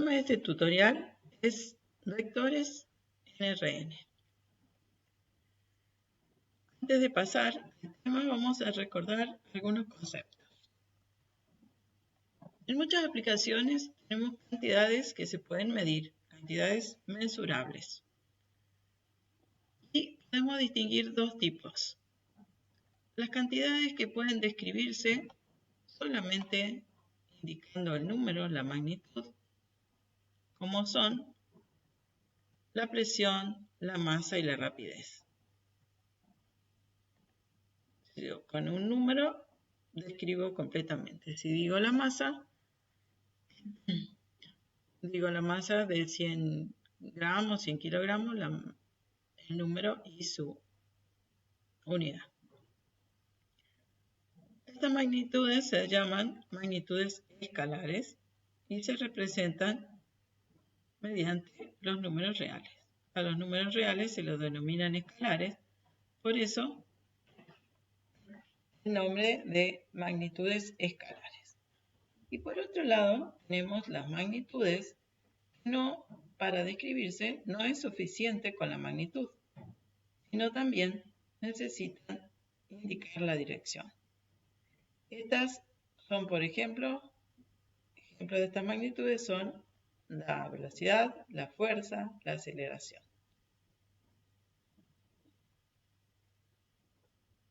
tema de este tutorial es vectores en Rn. Antes de pasar al tema, vamos a recordar algunos conceptos. En muchas aplicaciones tenemos cantidades que se pueden medir, cantidades mensurables. Y podemos distinguir dos tipos. Las cantidades que pueden describirse solamente indicando el número, la magnitud, como son la presión, la masa y la rapidez. Con un número describo completamente. Si digo la masa, digo la masa de 100 gramos, 100 kilogramos, el número y su unidad. Estas magnitudes se llaman magnitudes escalares y se representan mediante los números reales. A los números reales se los denominan escalares, por eso el nombre de magnitudes escalares. Y por otro lado, tenemos las magnitudes que para describirse no es suficiente con la magnitud, sino también necesitan indicar la dirección. Estas son, por ejemplos de estas magnitudes son la velocidad, la fuerza, la aceleración.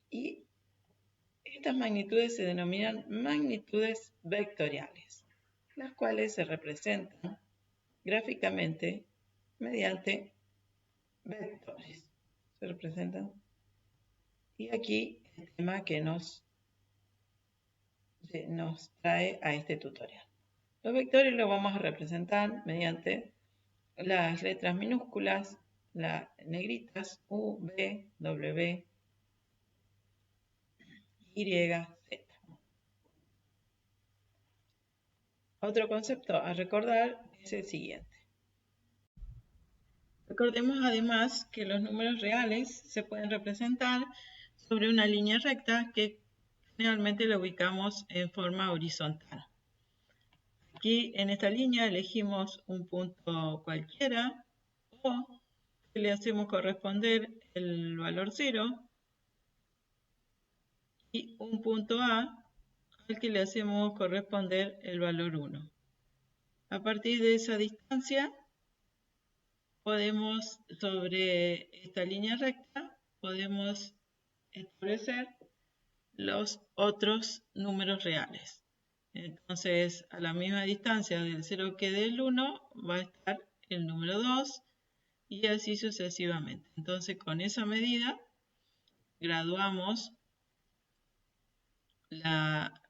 Y estas magnitudes se denominan magnitudes vectoriales, las cuales se representan gráficamente mediante vectores. Se representan. Y aquí el tema que nos trae a este tutorial. Los vectores los vamos a representar mediante las letras minúsculas, las negritas, U, B, W, Y, Z. Otro concepto a recordar es el siguiente. Recordemos además que los números reales se pueden representar sobre una línea recta que generalmente la ubicamos en forma horizontal. Aquí en esta línea elegimos un punto cualquiera o le hacemos corresponder el valor 0 y un punto A al que le hacemos corresponder el valor 1. A partir de esa distancia podemos, sobre esta línea recta, podemos establecer los otros números reales. Entonces, a la misma distancia del 0 que del 1 va a estar el número 2 y así sucesivamente. Entonces, con esa medida, graduamos la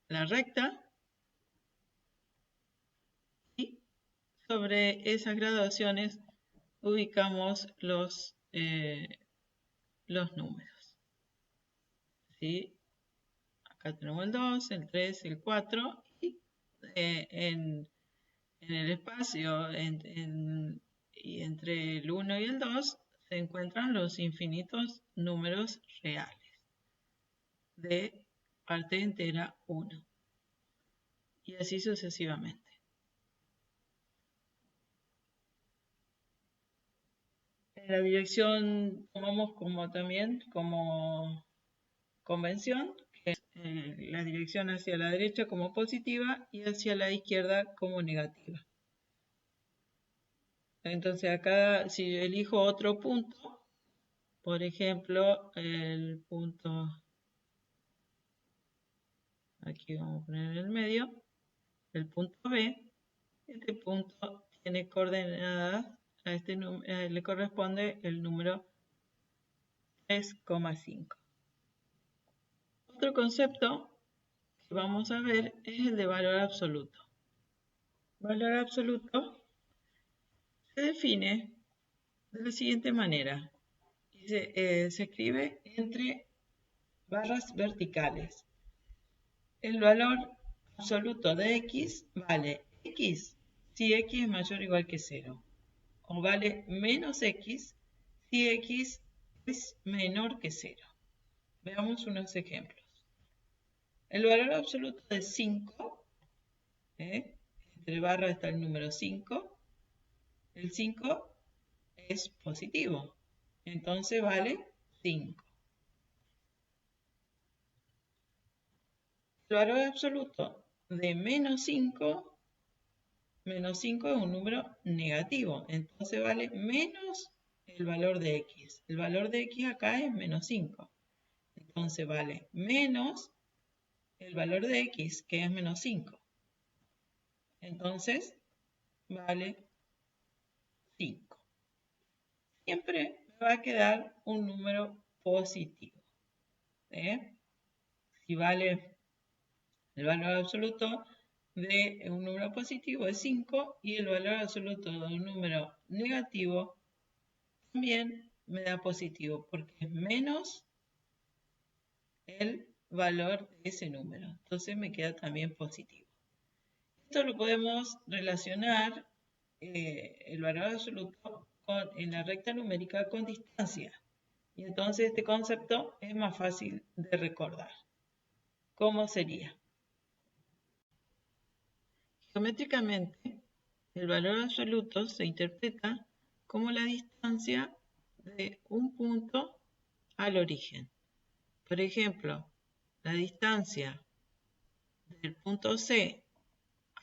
recta y sobre esas graduaciones ubicamos los números. ¿Sí? Acá tenemos el 2, el 3, el 4 y en el espacio y entre el 1 y el 2 se encuentran los infinitos números reales de parte entera 1 y así sucesivamente. En la dirección tomamos como convención, que es la dirección hacia la derecha como positiva y hacia la izquierda como negativa. Entonces acá si elijo otro punto, por ejemplo el punto, aquí vamos a poner en el medio, el punto B, este punto tiene coordenadas, le corresponde el número 3,5. Otro concepto que vamos a ver es el de valor absoluto. Valor absoluto se define de la siguiente manera. Se escribe entre barras verticales. El valor absoluto de x vale x si x es mayor o igual que 0. O vale menos x si x es menor que 0. Veamos unos ejemplos. El valor absoluto de 5, este entre barras está el número 5. El 5 es positivo, entonces vale 5. El valor absoluto de menos 5 es un número negativo, entonces vale menos el valor de x. El valor de x acá es menos 5, entonces vale menos el valor de x, que es menos 5. Entonces vale 5. Siempre me va a quedar un número positivo. Si vale el valor absoluto de un número positivo es 5 y el valor absoluto de un número negativo también me da positivo porque es menos el valor de ese número. Entonces me queda también positivo. Esto lo podemos relacionar el valor absoluto en la recta numérica con distancia. Y entonces este concepto es más fácil de recordar. ¿Cómo sería? Geométricamente, el valor absoluto se interpreta como la distancia de un punto al origen. Por ejemplo, la distancia del punto C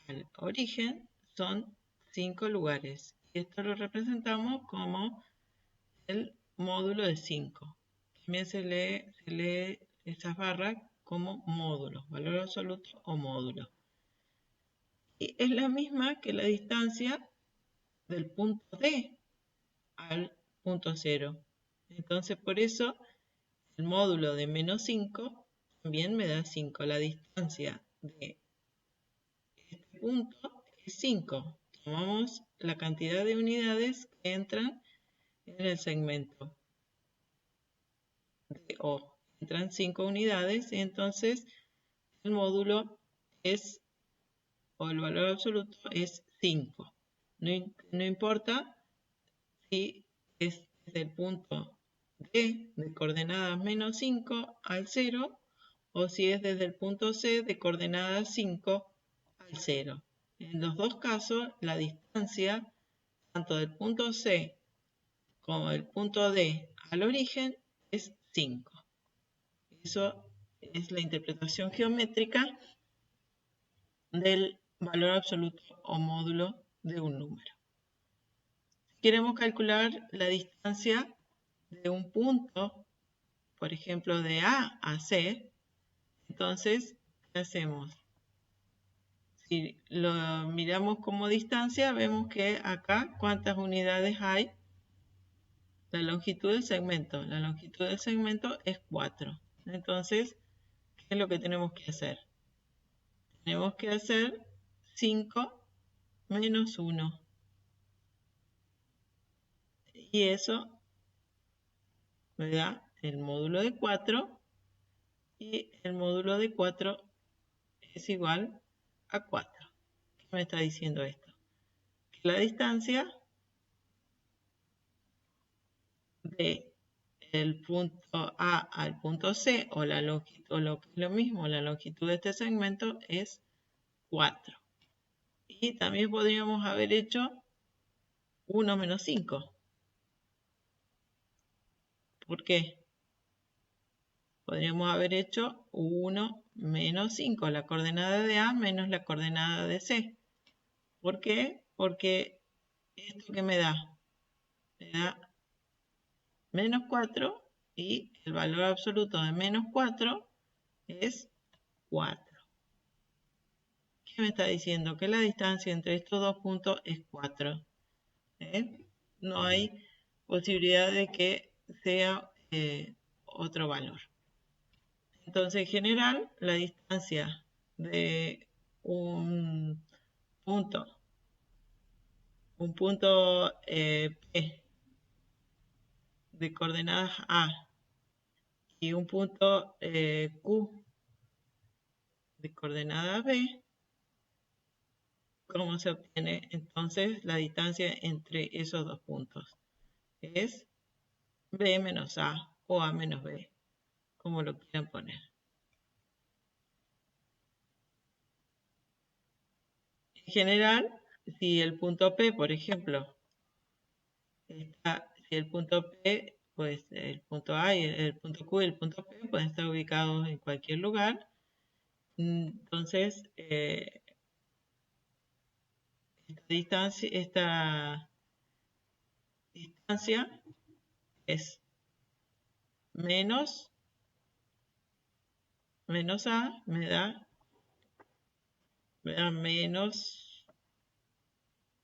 al origen son 5 lugares. Y esto lo representamos como el módulo de 5. También se lee estas barras como módulos, valor absoluto o módulo. Y es la misma que la distancia del punto D al punto 0. Entonces, por eso, el módulo de menos 5 también me da 5. La distancia de este punto es 5. Tomamos la cantidad de unidades que entran en el segmento de O. Entran 5 unidades, entonces el módulo es, o el valor absoluto es 5. No importa si es desde el punto D de coordenadas menos 5 al 0 o si es desde el punto C de coordenadas 5 al 0. En los dos casos, la distancia tanto del punto C como del punto D al origen es 5. Eso es la interpretación geométrica del valor absoluto o módulo de un número. Si queremos calcular la distancia de un punto, por ejemplo, de A a C, entonces, ¿qué hacemos? Si lo miramos como distancia, vemos que acá, ¿cuántas unidades hay? La longitud del segmento. La longitud del segmento es 4. Entonces, ¿qué es lo que tenemos que hacer? Tenemos que hacer 5 menos 1. Y eso me da el módulo de 4. Y el módulo de 4 es igual a 4. ¿Qué me está diciendo esto? Que la distancia de el punto A al punto C, o la longitud, o lo que es lo mismo, la longitud de este segmento es 4. Y también podríamos haber hecho 1 menos 5. ¿Por qué? Podríamos haber hecho 1 menos 5, la coordenada de A menos la coordenada de C. ¿Por qué? Porque esto que me da menos 4 y el valor absoluto de menos 4 es 4. ¿Qué me está diciendo? Que la distancia entre estos dos puntos es 4. No hay posibilidad de que sea otro valor. Entonces, en general, la distancia de un punto P de coordenadas A y un punto Q de coordenadas B, ¿cómo se obtiene entonces la distancia entre esos dos puntos? Es B menos A o A menos B, como lo quieran poner. En general, si el punto P, por ejemplo, si el punto P, pues el punto A y el punto Q y el punto P pueden estar ubicados en cualquier lugar. Entonces, esta distancia es menos A, me da menos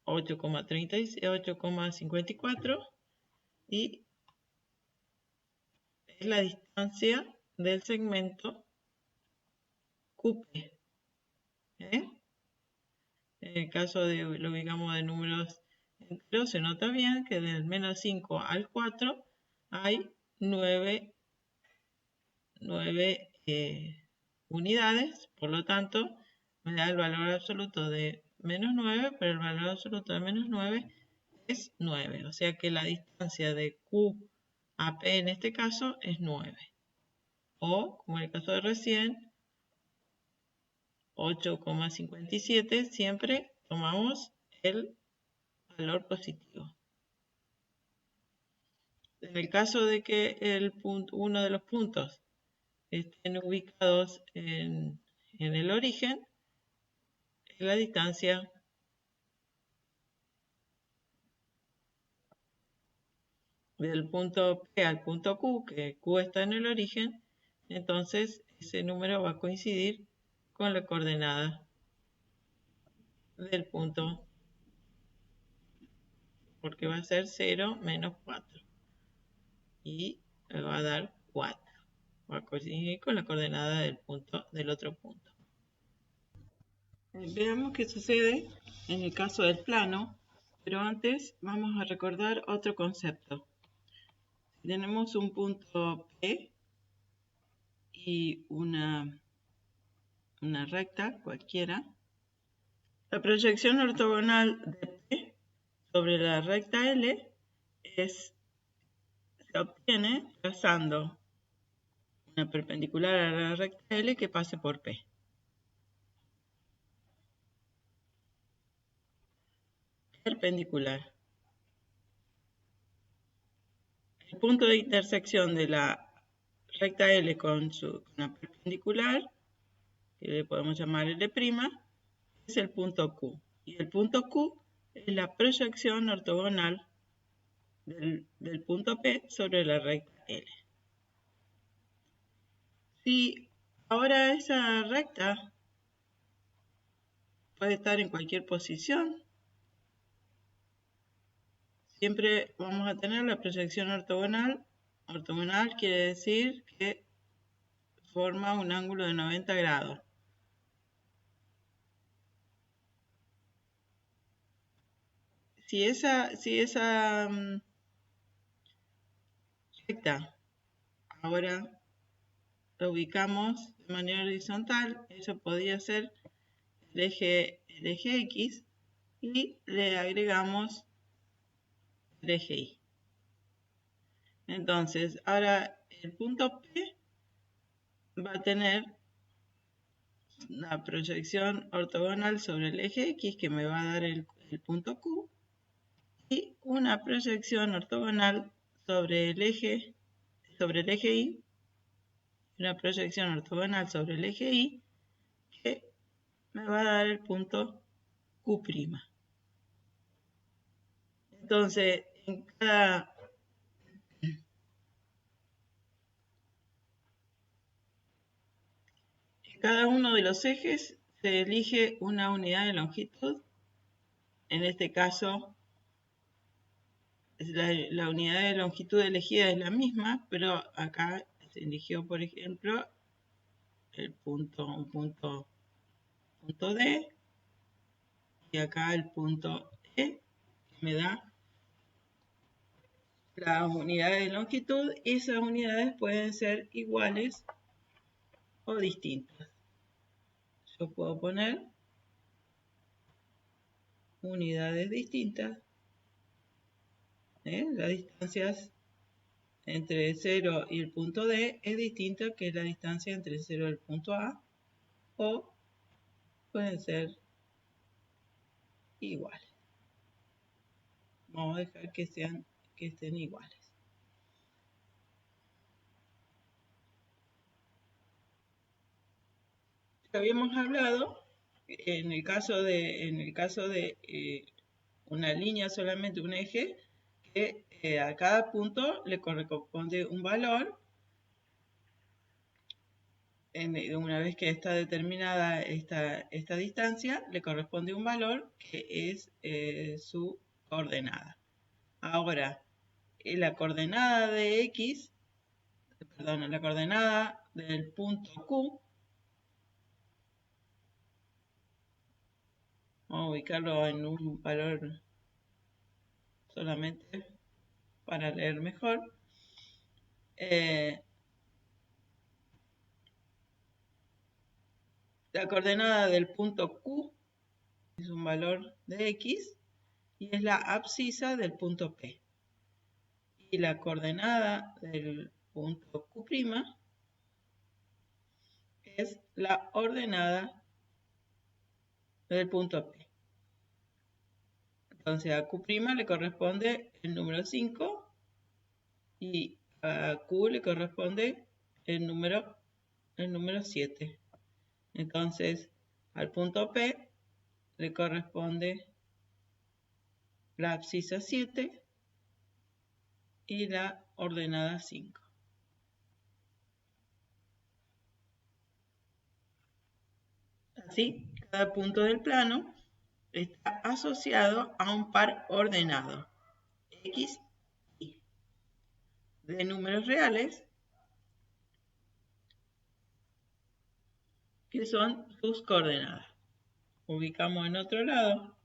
8,54 y es la distancia del segmento QP. En el caso de lo ubicamos de números enteros, se nota bien que del menos 5 al 4 hay 9 unidades, por lo tanto me da el valor absoluto de menos 9, pero el valor absoluto de menos 9 es 9, o sea que la distancia de Q a P en este caso es 9, o como en el caso de recién, 8,57, siempre tomamos el valor positivo. En el caso de que uno de los puntos estén ubicados en el origen, la distancia del punto P al punto Q, que Q está en el origen, entonces ese número va a coincidir con la coordenada del punto, porque va a ser 0 menos 4 y me va a dar 4. Va a coincidir con la coordenada del otro punto. Veamos qué sucede en el caso del plano, pero antes vamos a recordar otro concepto. Si tenemos un punto P y una recta cualquiera, la proyección ortogonal de P sobre la recta L se obtiene trazando una perpendicular a la recta L que pase por P. Perpendicular. El punto de intersección de la recta L con una perpendicular, que le podemos llamar L', es el punto Q. Y el punto Q es la proyección ortogonal del punto P sobre la recta L. Si ahora esa recta puede estar en cualquier posición, siempre vamos a tener la proyección ortogonal. Ortogonal quiere decir que forma un ángulo de 90 grados. Si esa recta ahora la ubicamos de manera horizontal, eso podría ser el eje X y le agregamos el eje Y. Entonces, ahora el punto P va a tener una proyección ortogonal sobre el eje X que me va a dar el punto Q y una proyección ortogonal sobre el eje Y, una proyección ortogonal sobre el eje Y que me va a dar el punto Q'. Entonces, en cada uno de los ejes se elige una unidad de longitud. En este caso, la unidad de longitud elegida es la misma, pero acá se eligió, por ejemplo, un punto D, y acá el punto E, que me da las unidades de longitud, y esas unidades pueden ser iguales o distintas. Yo puedo poner unidades distintas, las distancias entre 0 y el punto D es distinta que la distancia entre 0 y el punto A, o pueden ser iguales. Vamos a dejar que estén iguales. Habíamos hablado en el caso de una línea solamente, un eje, que a cada punto le corresponde un valor. Una vez que está determinada esta distancia, le corresponde un valor que es su coordenada. Ahora, la coordenada de x, perdón, la coordenada del punto Q, vamos a ubicarlo en un valor solamente para leer mejor. La coordenada del punto Q es un valor de x y es la abscisa del punto P. Y la coordenada del punto Q' es la ordenada del punto P. Entonces a Q' le corresponde el número 5 y a Q le corresponde el número 7. Entonces al punto P le corresponde la abscisa 7 y la ordenada 5. Así, cada punto del plano está asociado a un par ordenado, x, y, de números reales, que son sus coordenadas. Ubicamos en otro lado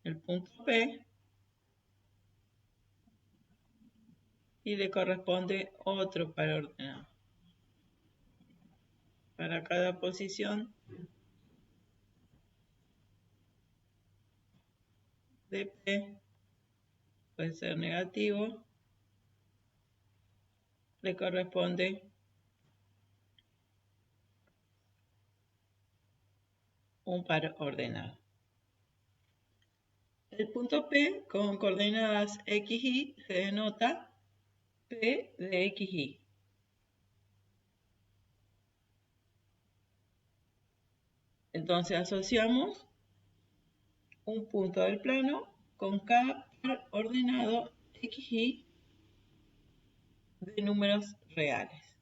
el punto P y le corresponde otro par ordenado. Para cada posición de P, puede ser negativo, le corresponde un par ordenado. El punto P con coordenadas x, y se denota P de x, y. Entonces asociamos un punto del plano con cada par ordenado x, y de números reales.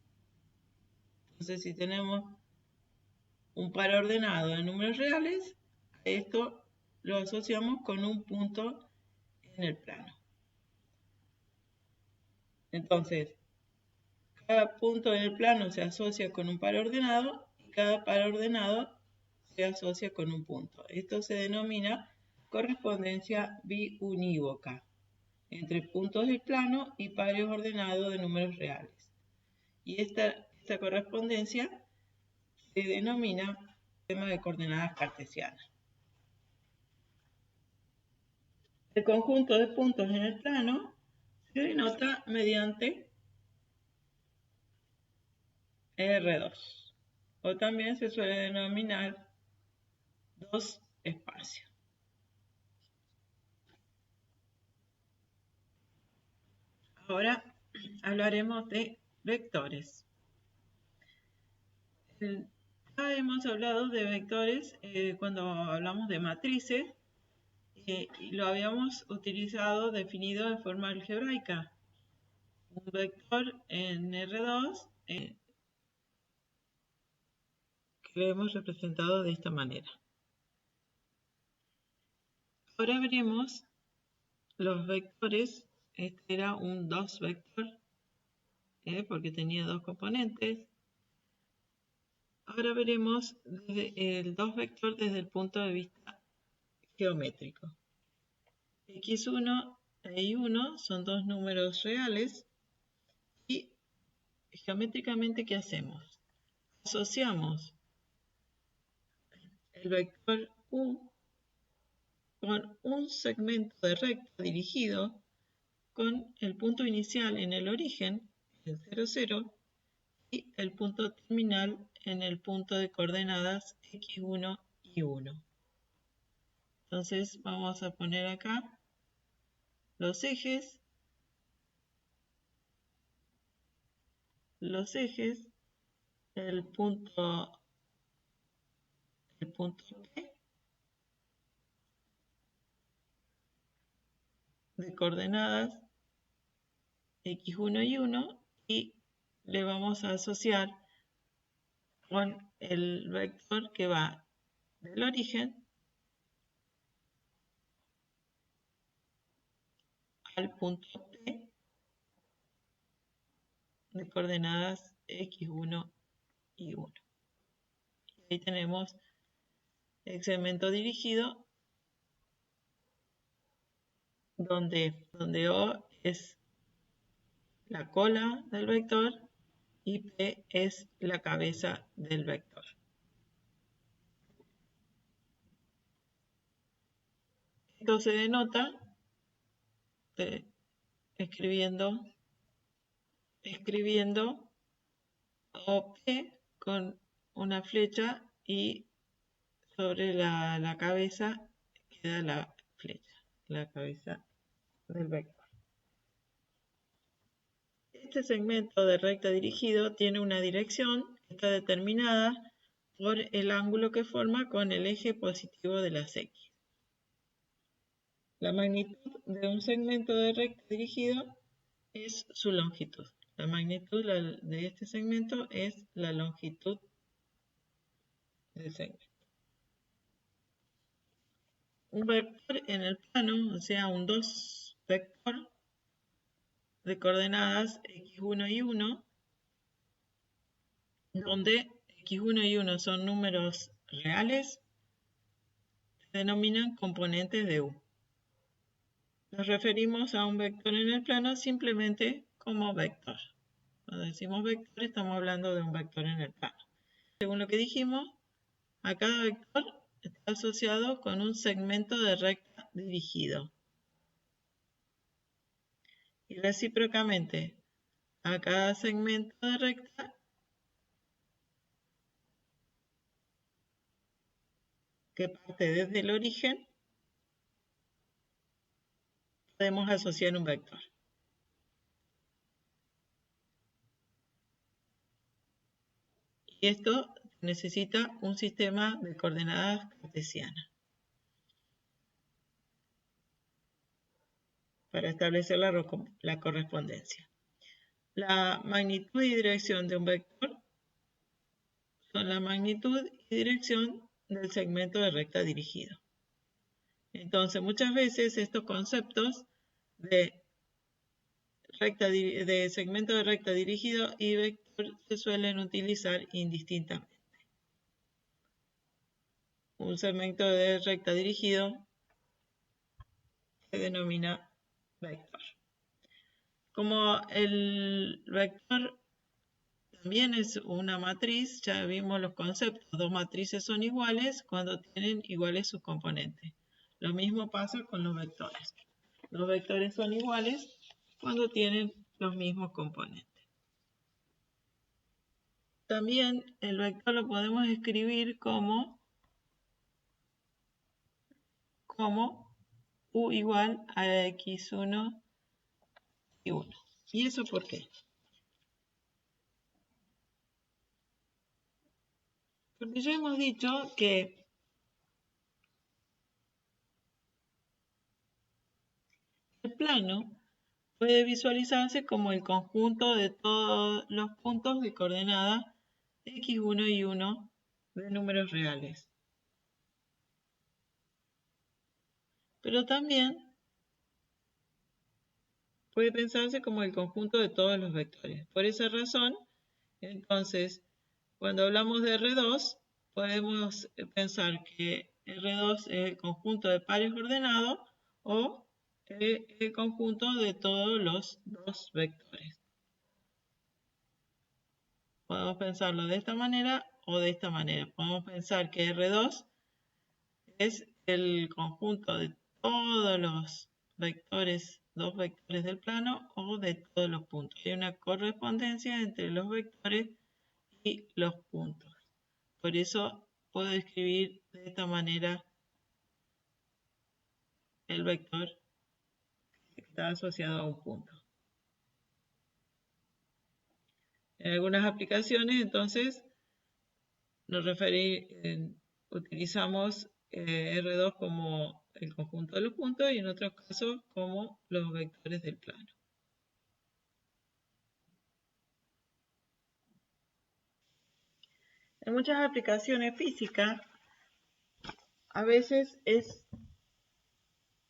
Entonces si tenemos un par ordenado de números reales, esto lo asociamos con un punto en el plano. Entonces, cada punto en el plano se asocia con un par ordenado y cada par ordenado se asocia con un punto. Esto se denomina correspondencia biunívoca entre puntos del plano y pares ordenados de números reales. Y esta correspondencia se denomina sistema de coordenadas cartesianas. El conjunto de puntos en el plano se denota mediante R2, o también se suele denominar dos espacios. Ahora hablaremos de vectores. Ya hemos hablado de vectores cuando hablamos de matrices y lo habíamos utilizado definido de forma algebraica. Un vector en R2 que lo hemos representado de esta manera. Ahora veremos los vectores. Este era un 2 vector porque tenía dos componentes. Ahora veremos el 2 vector desde el punto de vista geométrico. X1 e Y1 son dos números reales y geométricamente, ¿qué hacemos? Asociamos el vector U con un segmento de recta dirigido con el punto inicial en el origen, el 0, 0, y el punto terminal en el punto de coordenadas x1 y 1. Entonces vamos a poner acá los ejes, el punto P de coordenadas x1 y 1 y le vamos a asociar con el vector que va del origen al punto P de coordenadas x1 y 1. Y ahí tenemos el segmento dirigido donde O es la cola del vector y P es la cabeza del vector. Esto se denota escribiendo OP con una flecha y sobre la cabeza queda la flecha, la cabeza del vector. Este segmento de recta dirigido tiene una dirección que está determinada por el ángulo que forma con el eje positivo de las X. La magnitud de un segmento de recta dirigido es su longitud. La magnitud de este segmento es la longitud del segmento. Un vector en el plano, o sea, un 2 vector de coordenadas x1 y 1, donde x1 y 1 son números reales, se denominan componentes de U. Nos referimos a un vector en el plano simplemente como vector. Cuando decimos vector estamos hablando de un vector en el plano. Según lo que dijimos, a cada vector está asociado con un segmento de recta dirigido. Y recíprocamente, a cada segmento de recta que parte desde el origen, podemos asociar un vector. Y esto necesita un sistema de coordenadas cartesianas para establecer la correspondencia. La magnitud y dirección de un vector son la magnitud y dirección del segmento de recta dirigido. Entonces, muchas veces estos conceptos de segmento de recta dirigido y vector se suelen utilizar indistintamente. Un segmento de recta dirigido se denomina vector. Como el vector también es una matriz, ya vimos los conceptos. Dos matrices son iguales cuando tienen iguales sus componentes. Lo mismo pasa con los vectores. Los vectores son iguales cuando tienen los mismos componentes. También el vector lo podemos escribir como U igual a x1 y 1. ¿Y eso por qué? Porque ya hemos dicho que el plano puede visualizarse como el conjunto de todos los puntos de coordenada x1 y 1 de números reales. Pero también puede pensarse como el conjunto de todos los vectores. Por esa razón, entonces, cuando hablamos de R2, podemos pensar que R2 es el conjunto de pares ordenados o el conjunto de todos los dos vectores. Podemos pensarlo de esta manera o de esta manera. Podemos pensar que R2 es el conjunto de todos los vectores, dos vectores del plano o de todos los puntos. Hay una correspondencia entre los vectores y los puntos. Por eso puedo escribir de esta manera el vector que está asociado a un punto. En algunas aplicaciones, entonces, utilizamos R2 como el conjunto de los puntos y en otros casos como los vectores del plano. En muchas aplicaciones físicas, a veces es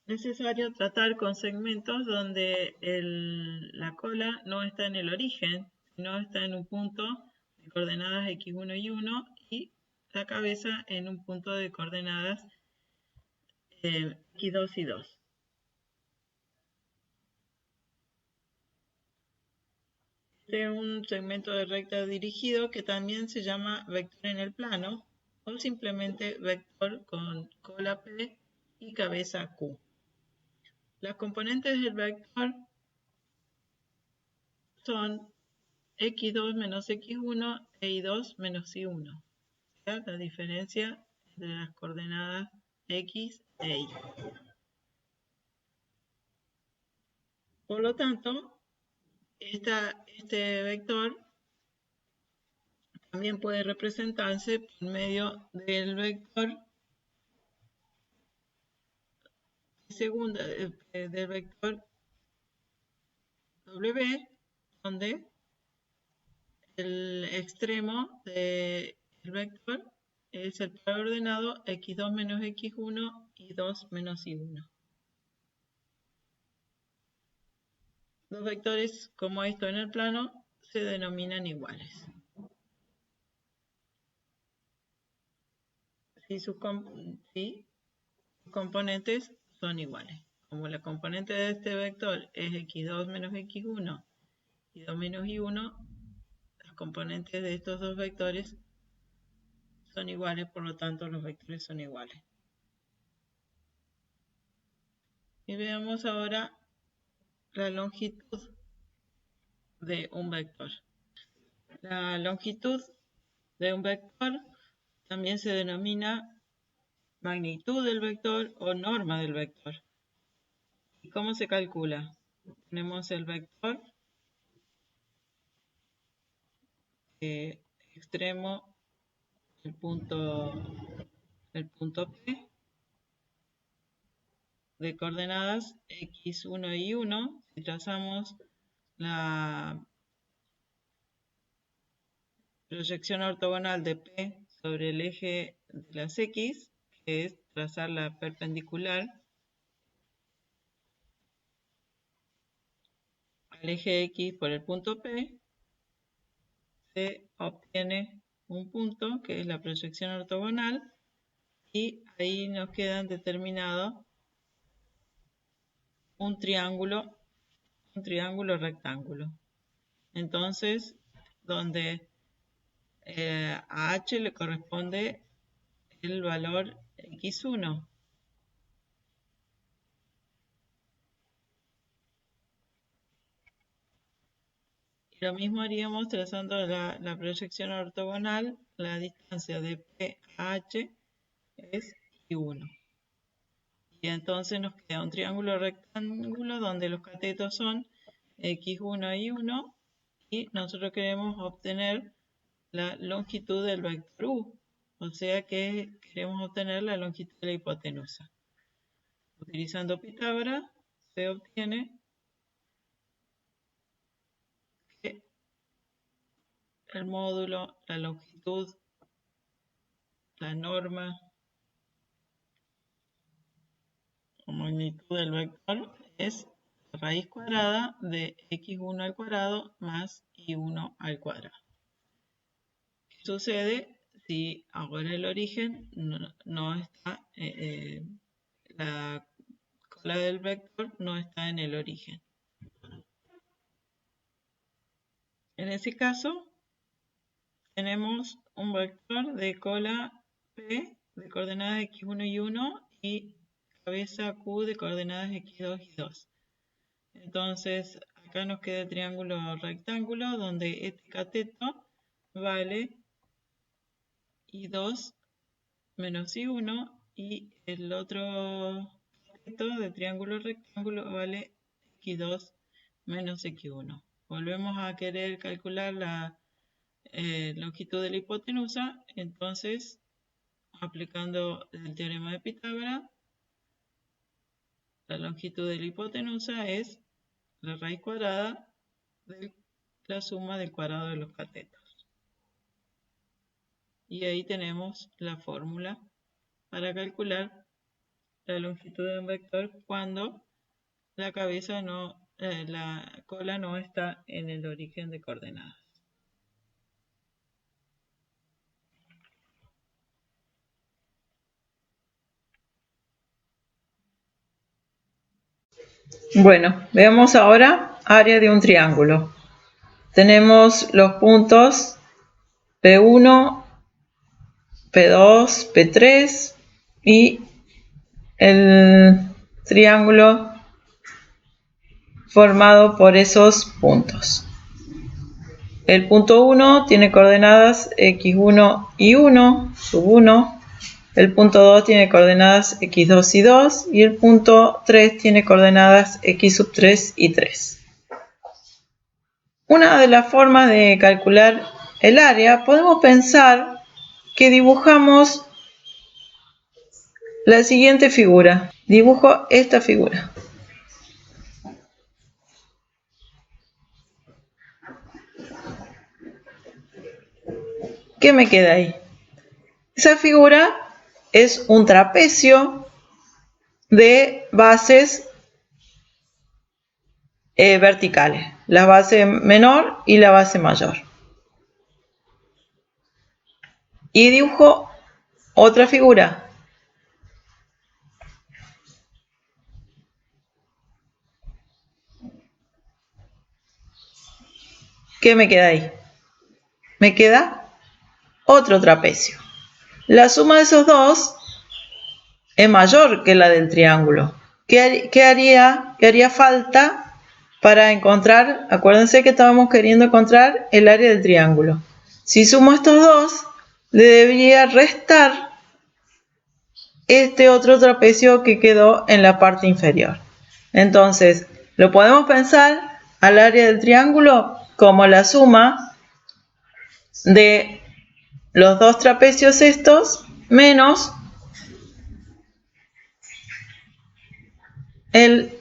necesario tratar con segmentos donde la cola no está en el origen, sino está en un punto de coordenadas x1 y 1 y la cabeza en un punto de coordenadas x2 y 2. Este es un segmento de recta dirigido que también se llama vector en el plano o simplemente vector con cola P y cabeza Q. Las componentes del vector son x2 menos x1 e y2 menos y1. O sea, la diferencia entre las coordenadas x e y. Por lo tanto, este vector también puede representarse por medio del vector del vector W, donde el extremo del vector es el par ordenado x2 menos x1 y 2 menos y1. Dos vectores como esto en el plano se denominan iguales. Si sus componentes son iguales. Como la componente de este vector es x2 menos x1 y 2 menos y1, las componentes de estos dos vectores son iguales, por lo tanto los vectores son iguales. Y veamos ahora la longitud de un vector. La longitud de un vector también se denomina magnitud del vector o norma del vector. ¿Y cómo se calcula? Tenemos el vector extremo, el punto P de coordenadas x1 y 1. Si trazamos la proyección ortogonal de P sobre el eje de las X, que es trazar la perpendicular al eje X por el punto P, se obtiene un punto que es la proyección ortogonal y ahí nos quedan determinados un triángulo rectángulo. Entonces, donde a H le corresponde el valor x1. Y lo mismo haríamos trazando la proyección ortogonal. La distancia de P a H es y1. Y entonces nos queda un triángulo rectángulo donde los catetos son x1 y 1 y nosotros queremos obtener la longitud del vector u, o sea que queremos obtener la longitud de la hipotenusa. Utilizando Pitágoras se obtiene que el módulo, la longitud, la norma o magnitud del vector es la raíz cuadrada de x1 al cuadrado más y1 al cuadrado. ¿Qué sucede si ahora el origen no está, la cola del vector no está en el origen? En ese caso, tenemos un vector de cola P de coordenadas x1 y 1 y cabeza Q de coordenadas x2 y 2. Entonces, acá nos queda el triángulo rectángulo donde este cateto vale y2 menos y1 y el otro Esto de triángulo rectángulo vale x2 menos x1. Volvemos a querer calcular la longitud de la hipotenusa, entonces aplicando el teorema de Pitágoras, la longitud de la hipotenusa es la raíz cuadrada de la suma del cuadrado de los catetos. Y ahí tenemos la fórmula para calcular la longitud de un vector cuando la cola no está en el origen de coordenadas. Bueno, veamos ahora área de un triángulo. Tenemos los puntos P1, P2, P3 y el triángulo formado por esos puntos. El punto 1 tiene coordenadas x1 y 1, sub 1. El punto 2 tiene coordenadas x2 y 2. Y el punto 3 tiene coordenadas x sub 3 y 3. Una de las formas de calcular el área, podemos pensar que dibujamos la siguiente figura. Dibujo esta figura. ¿Qué me queda ahí? Esa figura es un trapecio de bases verticales, la base menor y la base mayor. Y dibujo otra figura. ¿Qué me queda ahí? Me queda otro trapecio. La suma de esos dos es mayor que la del triángulo. ¿Qué haría falta para encontrar? Acuérdense que estábamos queriendo encontrar el área del triángulo. Si sumo estos dos, le debería restar este otro trapecio que quedó en la parte inferior. Entonces, lo podemos pensar al área del triángulo como la suma de los dos trapecios estos menos el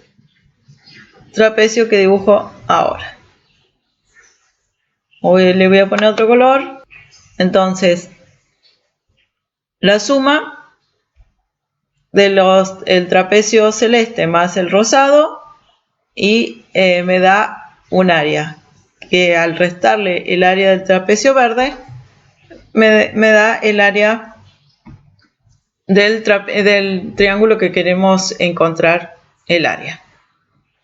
trapecio que dibujo ahora. Le voy a poner otro color. Entonces, la suma de el trapecio celeste más el rosado y me da un área que al restarle el área del trapecio verde me da el área del triángulo que queremos encontrar el área.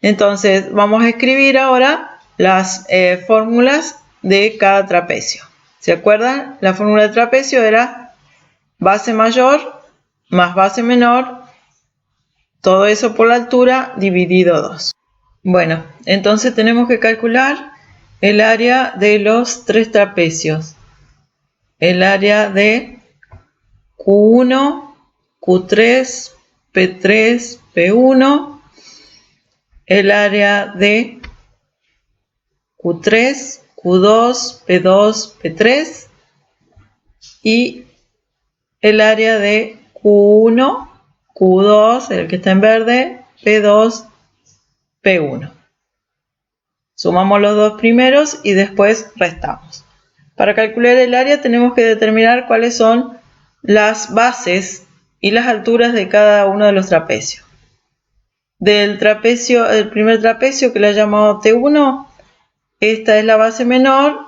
Entonces vamos a escribir ahora las fórmulas de cada trapecio. ¿Se acuerdan? La fórmula de trapecio era base mayor más base menor, todo eso por la altura dividido 2. Bueno, entonces tenemos que calcular el área de los tres trapecios. El área de Q1, Q3, P3, P1. El área de Q3, Q2, P2, P3. Y el área de Q1, Q2, el que está en verde, P2, P1. Sumamos los dos primeros y después restamos. Para calcular el área tenemos que determinar cuáles son las bases y las alturas de cada uno de los trapecios. Del trapecio, el primer trapecio que le he llamado T1, esta es la base menor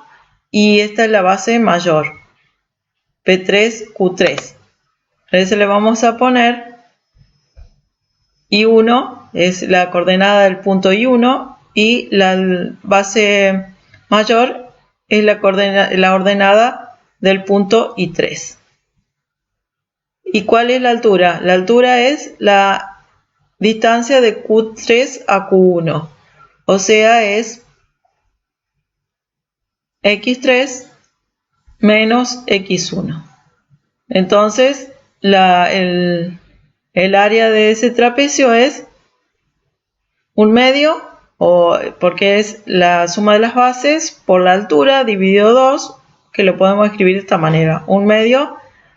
y esta es la base mayor, P3, Q3. A ese le vamos a poner I1, es la coordenada del punto I1, y la base mayor es la ordenada del punto I3. ¿Y cuál es la altura? La altura es la distancia de Q3 a Q1, o sea, es X3 menos X1. Entonces, el el área de ese trapecio es 1/2, porque es la suma de las bases por la altura dividido 2, que lo podemos escribir de esta manera. 1/2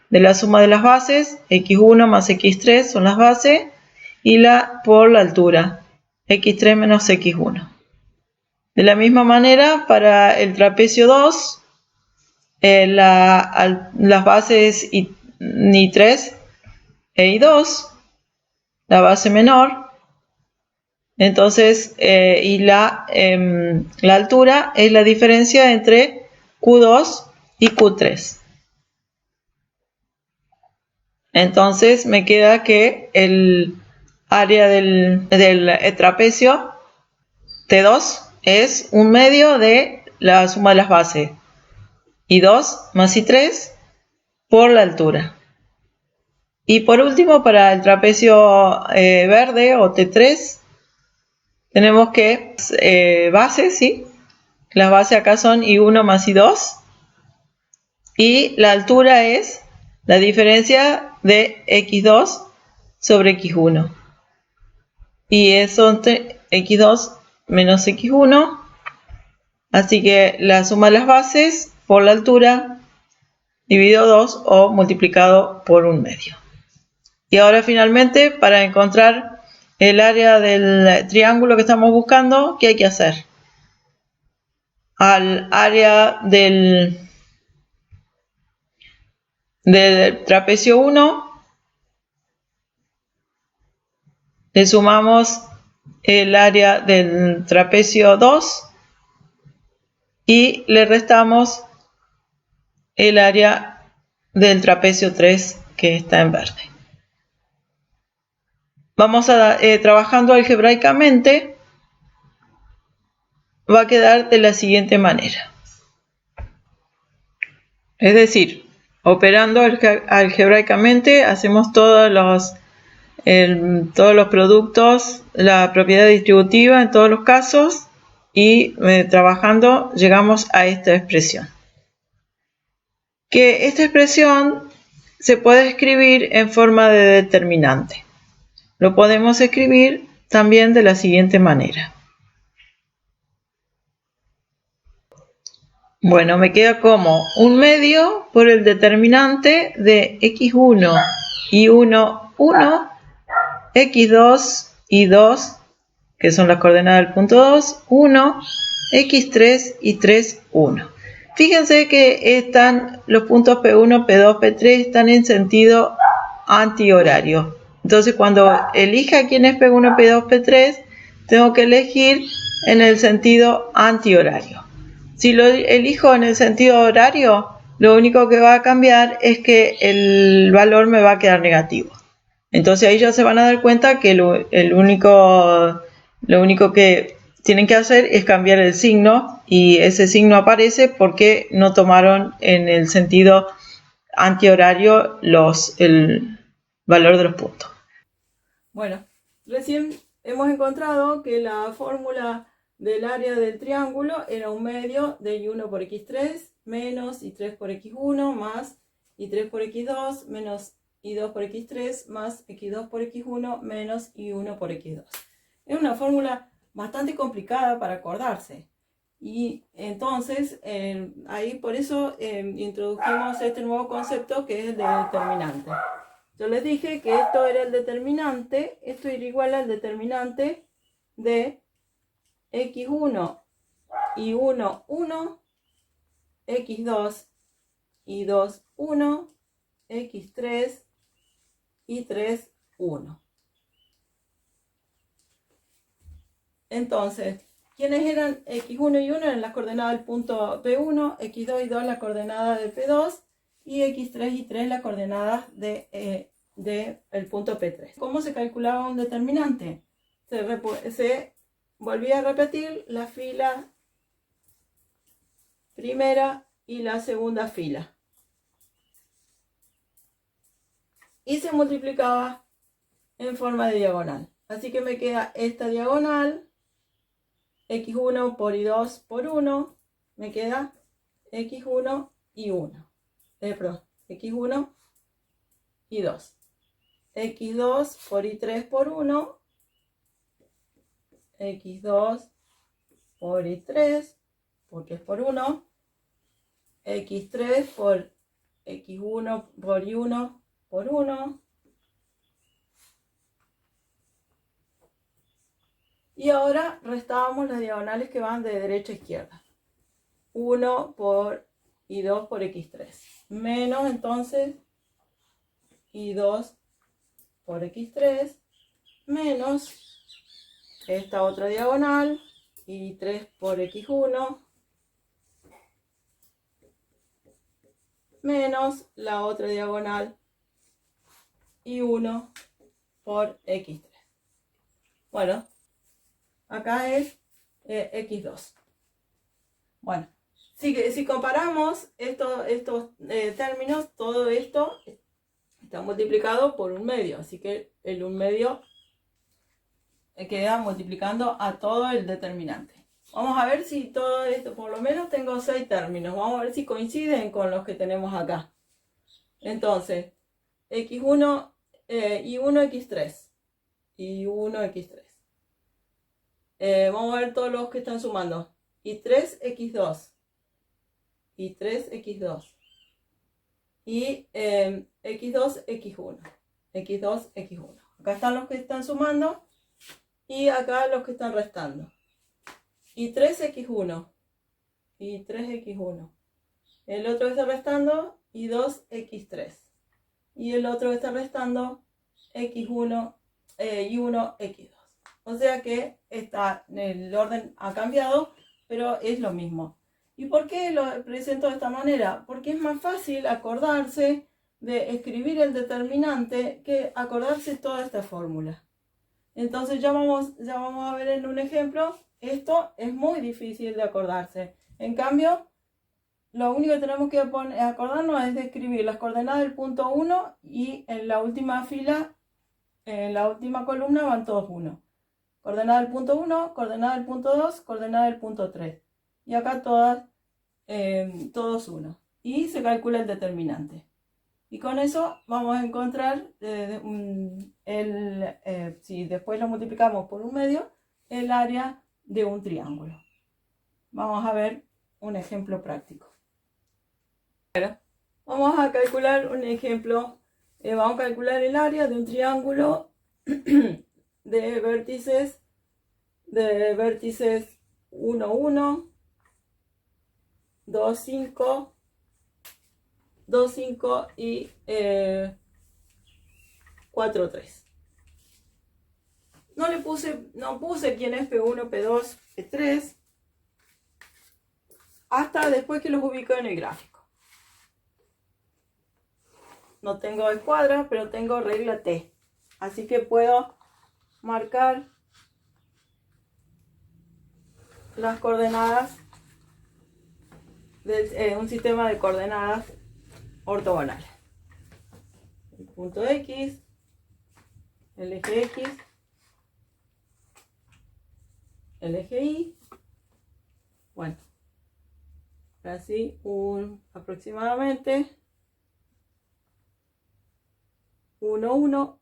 de la suma de las bases, x1 más x3 son las bases, y por la altura, x3 menos x1. De la misma manera, para el trapecio 2, las bases I3 e I2, la base menor, entonces, y la altura es la diferencia entre Q2 y Q3. Entonces me queda que el área del trapecio T2 es 1/2 de la suma de las bases, I2 más I3 por la altura. Y por último, para el trapecio verde o T3, tenemos que bases, ¿sí? Las bases acá son I1 más I2. Y la altura es la diferencia de x2 sobre x1. Y eso x2 menos x1. Así que la suma de las bases por la altura dividido 2 o multiplicado por 1/2. Y ahora finalmente, para encontrar el área del triángulo que estamos buscando, ¿qué hay que hacer? Al área del trapecio 1 le sumamos el área del trapecio 2 y le restamos el área del trapecio 3 que está en verde. Vamos a trabajando algebraicamente, va a quedar de la siguiente manera. Es decir, operando algebraicamente hacemos todos los productos, la propiedad distributiva en todos los casos, y trabajando llegamos a esta expresión. Que esta expresión se puede escribir en forma de determinante. Lo podemos escribir también de la siguiente manera. Bueno, me queda como 1/2 por el determinante de x1 y 1, 1, x2 y 2, que son las coordenadas del punto 2, 1, x3 y 3, 1. Fíjense que están los puntos P1, P2, P3 están en sentido antihorario. Entonces, cuando elija quién es P1, P2, P3, tengo que elegir en el sentido antihorario. Si lo elijo en el sentido horario, lo único que va a cambiar es que el valor me va a quedar negativo. Entonces ahí ya se van a dar cuenta que lo único que tienen que hacer es cambiar el signo, y ese signo aparece porque no tomaron en el sentido antihorario el valor de los puntos. Bueno, recién hemos encontrado que la fórmula del área del triángulo era 1/2 de I1 por x3 menos I3 por x1 más I3 por x2 menos I2 por x3 más x2 por x1 menos I1 por x2. Es una fórmula bastante complicada para acordarse. Y entonces, ahí por eso introdujimos este nuevo concepto que es el de determinante. Yo les dije que esto era el determinante, esto era igual al determinante de x1 y 1, 1, x2 y 2, 1, x3 y 3, 1. Entonces, ¿quiénes eran x1 y 1? Eran las coordenadas del punto P1, x2 y 2 la coordenada de P2 y x3 y 3 las coordenadas del punto P3. ¿Cómo se calculaba un determinante? Se volvía a repetir la fila primera y la segunda fila. Y se multiplicaba en forma de diagonal. Así que me queda esta diagonal, x1 por y2 por 1, me queda x1 y 1. Perdón, x1 y 2. x2 por y3 por 1, x2 por y3, porque es por 1, x3 por x1 por y1 por 1. Y ahora restábamos las diagonales que van de derecha a izquierda. 1 por y2 por x3. Menos entonces y2 por x3 menos esta otra diagonal y3 por x1 menos la otra diagonal y1 por x3. Bueno, acá es x2. Bueno, si comparamos estos términos, todo esto está multiplicado por 1/2, así que el 1/2 queda multiplicando a todo el determinante. Vamos a ver si todo esto, por lo menos tengo 6 términos, vamos a ver si coinciden con los que tenemos acá. Entonces, x1, y1, x3, y1, x3. Vamos a ver todos los que están sumando. y3, x2, y3, x2, y x2, x1, x2, x1. Acá están los que están sumando y acá los que están restando. y3, x1, y3, x1. El otro que está restando, y2, x3. Y el otro que está restando, x1, y1, x2. O sea que el orden ha cambiado, pero es lo mismo. ¿Y por qué lo presento de esta manera? Porque es más fácil acordarse de escribir el determinante que acordarse toda esta fórmula. Entonces ya vamos a ver en un ejemplo. Esto es muy difícil de acordarse. En cambio, lo único que tenemos que acordarnos es de escribir las coordenadas del punto 1 y en la última fila, en la última columna van todos 1. Coordenada del punto 1, coordenada del punto 2, coordenada del punto 3. Y acá todos 1. Y se calcula el determinante. Y con eso vamos a encontrar, si después lo multiplicamos por 1/2, el área de un triángulo. Vamos a ver un ejemplo práctico. Vamos a calcular un ejemplo. Vamos a calcular el área de un triángulo de vértices 1, 1, 2, 5, 2, 5 y 4, 3. No puse quién es P1, P2, P3 hasta después que los ubico en el gráfico. No tengo escuadra, pero tengo regla T. Así que puedo marcar las coordenadas de un sistema de coordenadas ortogonales. El punto X, el eje X, el eje Y. Bueno, así aproximadamente 1, 1.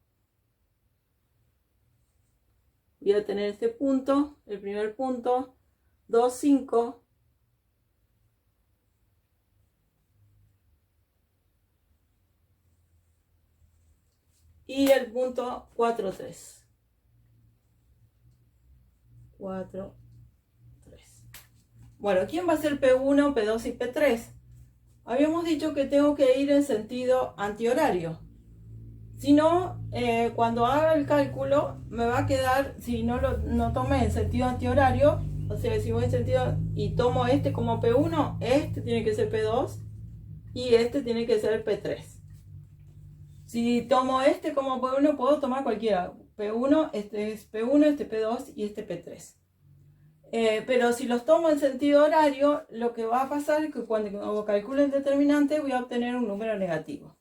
Voy a tener este punto, el primer punto, 2, 5. Y el punto 4, 3. 4, 3. Bueno, ¿quién va a ser P1, P2 y P3? Habíamos dicho que tengo que ir en sentido antihorario. Si no, cuando haga el cálculo, me va a quedar, si no tomé en sentido antihorario, o sea, si voy en sentido y tomo este como P1, este tiene que ser P2 y este tiene que ser P3. Si tomo este como P1, puedo tomar cualquiera. P1, este es P1, este P2 y este P3. Pero si los tomo en sentido horario, lo que va a pasar es que cuando calcule el determinante voy a obtener un número negativo.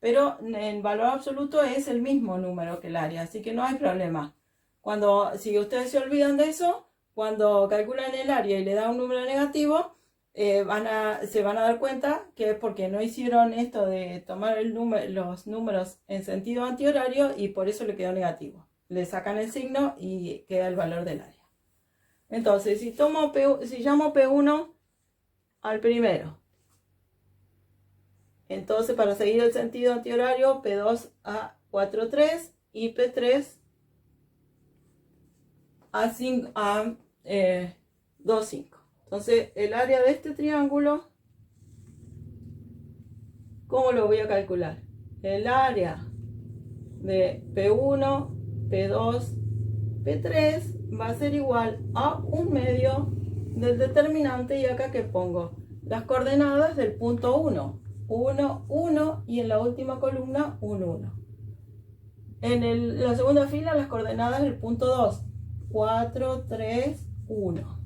Pero en valor absoluto es el mismo número que el área, así que no hay problema. Si ustedes se olvidan de eso, cuando calculan el área y le da un número negativo, se van a dar cuenta que es porque no hicieron esto de tomar los números en sentido antihorario y por eso le quedó negativo. Le sacan el signo y queda el valor del área. Entonces, si llamo P1 al primero, entonces para seguir el sentido antihorario, P2 a 4,3 y P3 a 2,5. Entonces, el área de este triángulo, ¿cómo lo voy a calcular? El área de P1, P2, P3 va a ser igual a 1/2 del determinante, y acá que pongo las coordenadas del punto 1, 1, 1, y en la última columna 1, 1. En la segunda fila las coordenadas del punto 2, 4, 3, 1.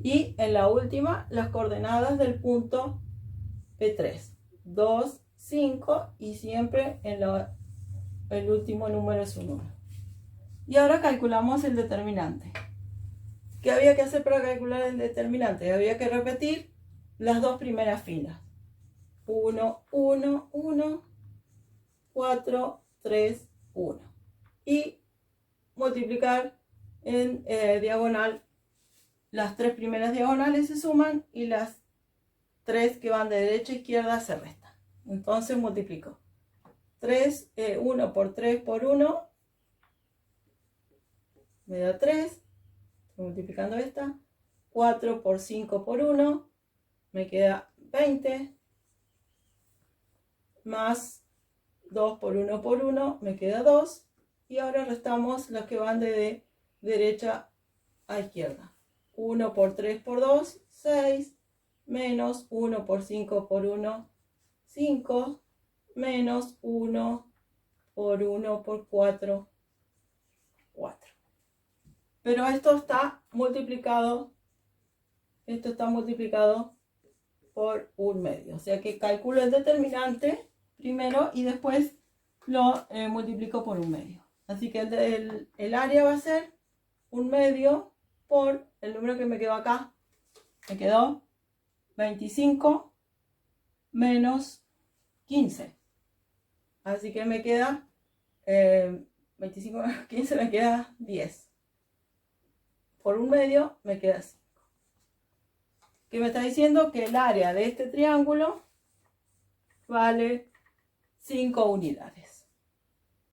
Y en la última las coordenadas del punto P3, 2, 5, y siempre el último número es un 1. Y ahora calculamos el determinante. ¿Qué había que hacer para calcular el determinante? Había que repetir las dos primeras filas. 1, 1, 1, 4, 3, 1. Y multiplicar en diagonal. Las tres primeras diagonales se suman y las tres que van de derecha a izquierda se restan. Entonces multiplico 1 por 3 por 1 me da 3. Estoy multiplicando esta. 4 por 5 por 1 me queda 20. Más 2 por 1 por 1 me queda 2. Y ahora restamos las que van de derecha a izquierda. 1 por 3 por 2, 6. Menos 1 por 5 por 1, 5. Menos 1 por 1 por 4, 4. Pero esto está multiplicado por 1/2. O sea que calculo el determinante primero y después lo multiplico por 1/2. Así que el área va a ser 1/2 por el número que me quedó acá. Me quedó 25 menos 15. Así que me queda 25 menos 15 me queda 10. Por 1/2 me queda 5. ¿Qué me está diciendo? Que el área de este triángulo vale 5 unidades.